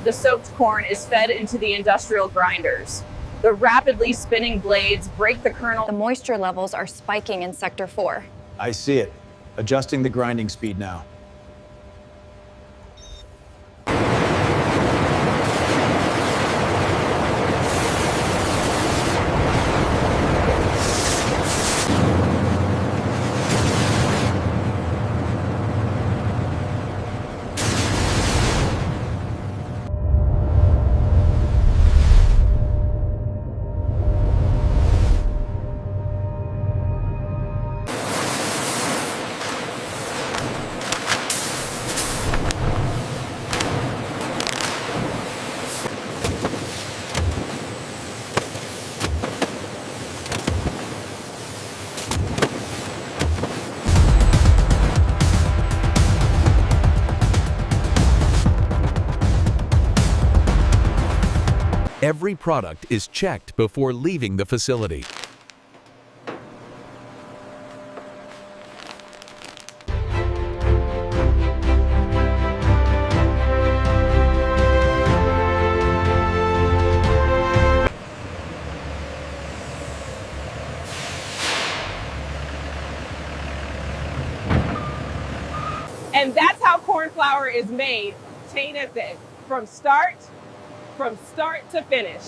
The soaked corn is fed into the industrial grinders. The rapidly spinning blades break the kernel. The moisture levels are spiking in Sector 4. I see it. Adjusting the grinding speed now. Every product is checked before leaving the facility. And that's how corn flour is made. Tina said, from start to finish.